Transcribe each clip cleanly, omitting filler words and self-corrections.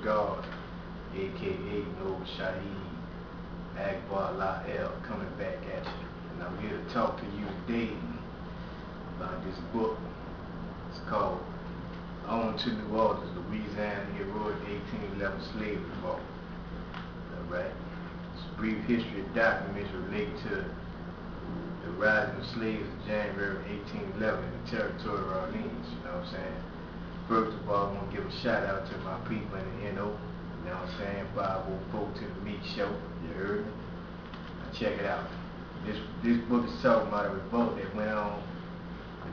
God, aka No Shaheed Akbar La'el, coming back at you. And I'm here to talk to you today about this book. It's called On to New Orleans, Louisiana Heroic 1811 Slave Revolt. Alright? It's a brief history of documents related to the rise of slaves in January 1811 in the territory of Orleans, you know what I'm saying? First of all, I want to give a shout out to my people in the NO, you know what I'm saying? 504 to the Meat Show, you heard me? Now check it out. This book is talking about a revolt that went on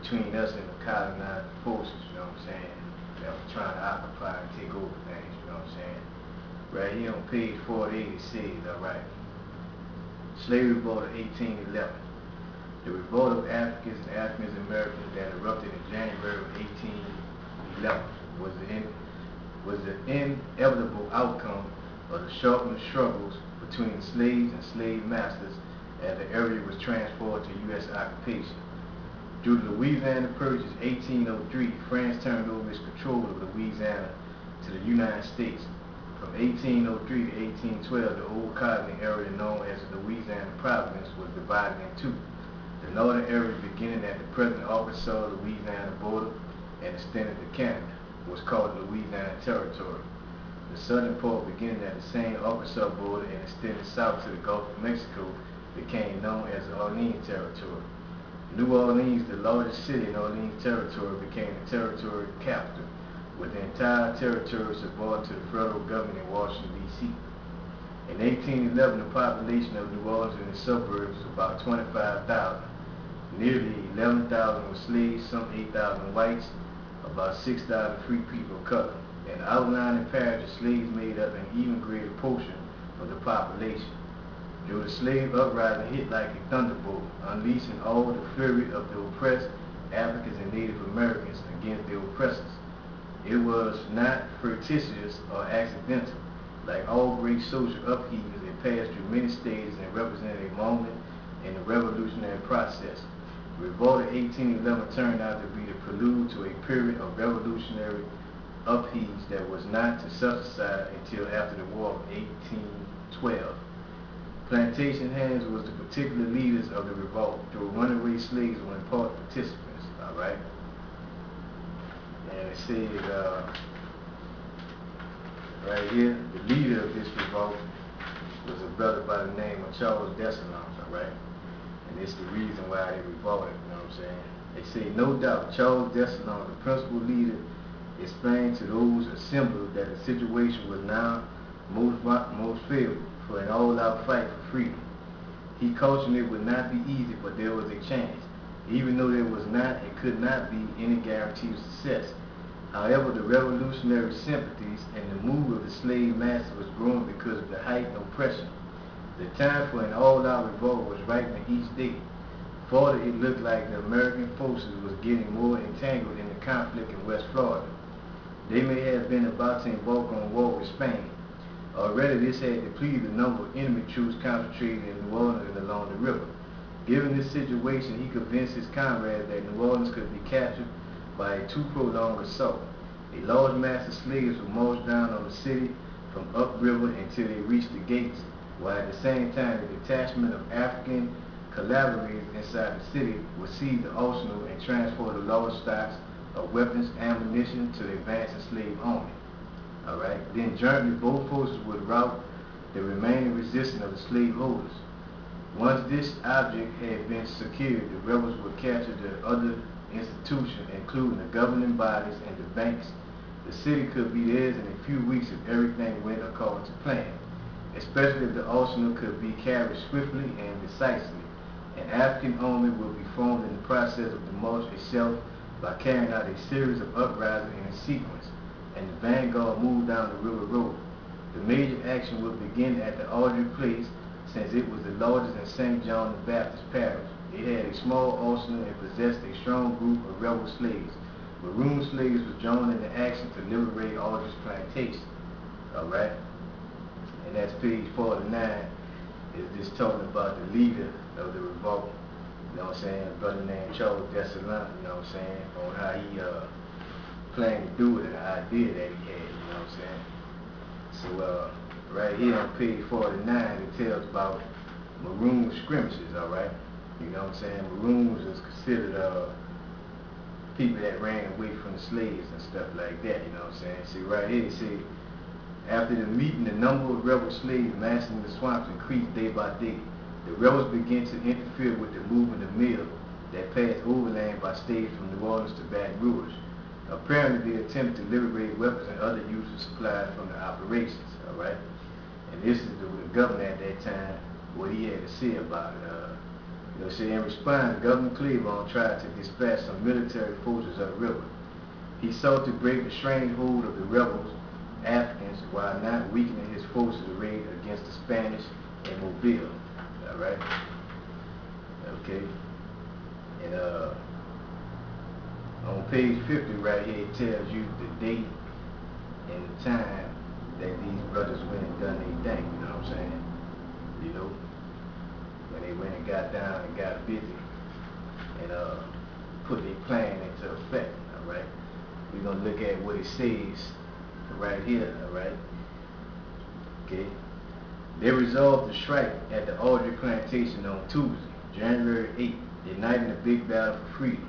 between us and the colonized forces, you know what I'm saying? That was trying to occupy and take over things, you know what I'm saying? Right here on page 48 it says, alright, Slave Revolt of 1811. The revolt of Africans and African Americans that erupted in January of 1811 was the inevitable outcome of the sharpened struggles between slaves and slave masters as the area was transferred to U.S. occupation. Due to Louisiana Purchase 1803, France turned over its control of Louisiana to the United States. From 1803 to 1812, the old colony area known as the Louisiana Province was divided in two. The northern area, beginning at the present Arkansas-Louisiana border and extended to Canada, was called the Louisiana Territory. The southern part, beginning at the same Arkansas border and extended south to the Gulf of Mexico, became known as the Orleans Territory. New Orleans, the largest city in Orleans Territory, became the territory capital, with the entire territory subordinate to the federal government in Washington, D.C. In 1811, the population of New Orleans and its suburbs was about 25,000. Nearly 11,000 were slaves, some 8,000 whites, about 6,000 free people of color. In the outlying parish, slaves made up an even greater portion of the population. The slave uprising hit like a thunderbolt, unleashing all the fury of the oppressed Africans and Native Americans against their oppressors. It was not fictitious or accidental. Like all great social upheavals, it passed through many stages and represented a moment in the revolutionary process. The Revolt of 1811 turned out to be the prelude to a period of revolutionary upheavals that was not to subside until after the War of 1812. Plantation hands was the particular leaders of the revolt, though runaway slaves were important participants, alright? And it says, right here, the leader of this revolt was a brother by the name of Charles Dessalines, alright? And it's the reason why they revolted, you know what I'm saying? They say, no doubt, Charles Dessalines, the principal leader, explained to those assembled that the situation was now most favorable for an all-out fight for freedom. He cautioned it would not be easy, but there was a chance, even though there was not and could not be any guarantee of success. However, the revolutionary sympathies and the mood of the slave master was growing because of the heightened oppression. The time for an all-out revolt was ripening each day. Further, it looked like the American forces was getting more entangled in the conflict in West Florida. They may have been about to embark on war with Spain. Already this had depleted the number of enemy troops concentrated in New Orleans and along the river. Given this situation, he convinced his comrades that New Orleans could be captured by a too prolonged assault. A large mass of slaves would march down on the city from upriver until they reached the gates, while at the same time a detachment of African collaborators inside the city would seize the arsenal and transport the large stocks of weapons, ammunition to the advancing slave army. Alright, then jointly both forces would rout the remaining resistance of the slaveholders. Once this object had been secured, the rebels would capture the other institutions, including the governing bodies and the banks. The city could be theirs in a few weeks if everything went according to plan, especially if the arsenal could be carried swiftly and decisively. An African army would be formed in the process of the march itself by carrying out a series of uprisings in a sequence, and the vanguard moved down the river road. The major action would begin at the Audrey Place, since it was the largest in St. John the Baptist parish. It had a small arsenal and possessed a strong group of rebel slaves. Maroon slaves were joined in the action to liberate Audrey's plantation. Alright? And that's page 49, is this talking about the leader of the revolt. You know what I'm saying? A brother named Charles Dessalines, you know what I'm saying? On how he planned to do it and the idea that he had, you know what I'm saying? So right here on page 49, it tells about maroon skirmishes, all right? You know what I'm saying? Maroons is considered people that ran away from the slaves and stuff like that, you know what I'm saying? See right here, see, after the meeting, the number of rebel slaves massing the swamps increased day by day. The rebels began to interfere with the movement of mail that passed overland by stage from New Orleans to Baton Rouge. Apparently, they attempted to liberate weapons and other useful supplies from the operations, all right? And this is the governor at that time, what he had to say about it. You know, say in response, Governor Cleveland tried to dispatch some military forces up the river. He sought to break the stranglehold of the rebels, Africans, while not weakening his forces arrayed against the Spanish in Mobile. All right? Okay. And on page 50 right here, it tells you the date and the time that these brothers went and done their thing. You know what I'm saying? You know, when they went and got down and got busy and put their plan into effect. All right? We're gonna look at what it says right here. All right? Okay. They resolved to strike at the Aldrich Plantation on Tuesday, January 8th, igniting a big battle for freedom.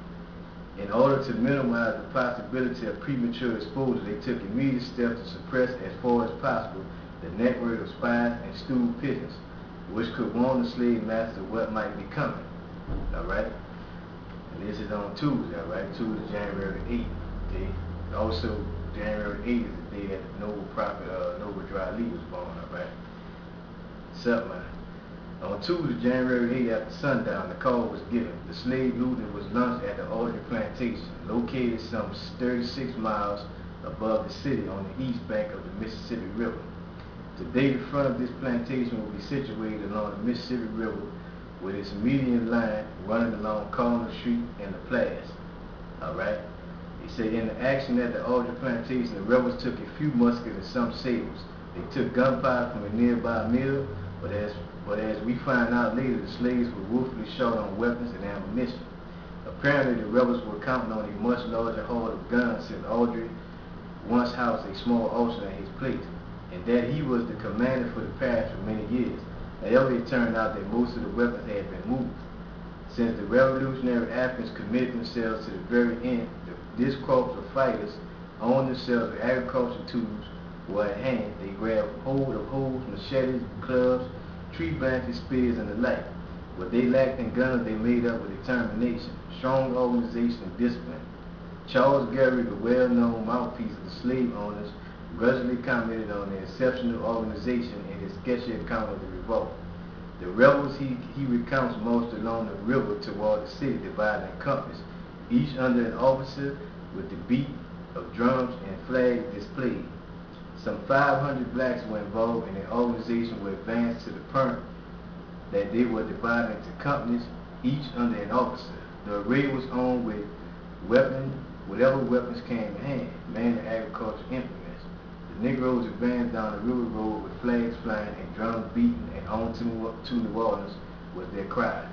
In order to minimize the possibility of premature exposure, they took immediate steps to suppress as far as possible the network of spies and stool pigeons, which could warn the slave masters of what might be coming. Alright? And this is on Tuesday, alright? Tuesday, January 8th. Okay? Also, January 8th is the day that the noble prophet Noble Dry Lee was born, alright? Sup, man? On Tuesday, January 8th, after sundown, the call was given. The slave looting was launched at the Aldrich Plantation, located some 36 miles above the city on the east bank of the Mississippi River. Today, the front of this plantation will be situated along the Mississippi River with its median line running along Corner Street and the Plaza. Alright? He said in the action at the Aldrich Plantation, the rebels took a few muskets and some sabers. They took gunpowder from a nearby mill, but as we find out later, the slaves were willfully short on weapons and ammunition. Apparently, the rebels were counting on a much larger haul of guns since Aldrich once housed a small officer in his place, and that he was the commander for the parish for many years. However, it turned out that most of the weapons had been moved. Since the revolutionary Africans committed themselves to the very end, this corps of fighters armed themselves with agricultural tools were at hand. They grabbed hold of hoes, machetes, clubs, tree branches, spears, and the like. What they lacked in guns, they made up with determination, strong organization, and discipline. Charles Garrett, the well-known mouthpiece of the slave owners, grudgingly commented on their exceptional organization in his sketchy account of the revolt. The rebels he recounts marched along the river toward the city, divided in companies, each under an officer with the beat of drums and flags displayed. Some 500 blacks were involved, and the organization would advance to the point that they were divided into companies, each under an officer. The array was armed with whatever weapons came in hand, mainly agricultural implements. The Negroes advanced down the river road with flags flying and drums beating, and on to New Orleans was their cry.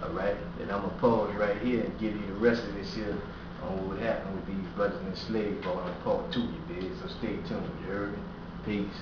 Alright, and I'm going to pause right here and give you the rest of this here on what happened with these brothers enslaved on part 2, you did. So stay tuned, you heard me? Peace.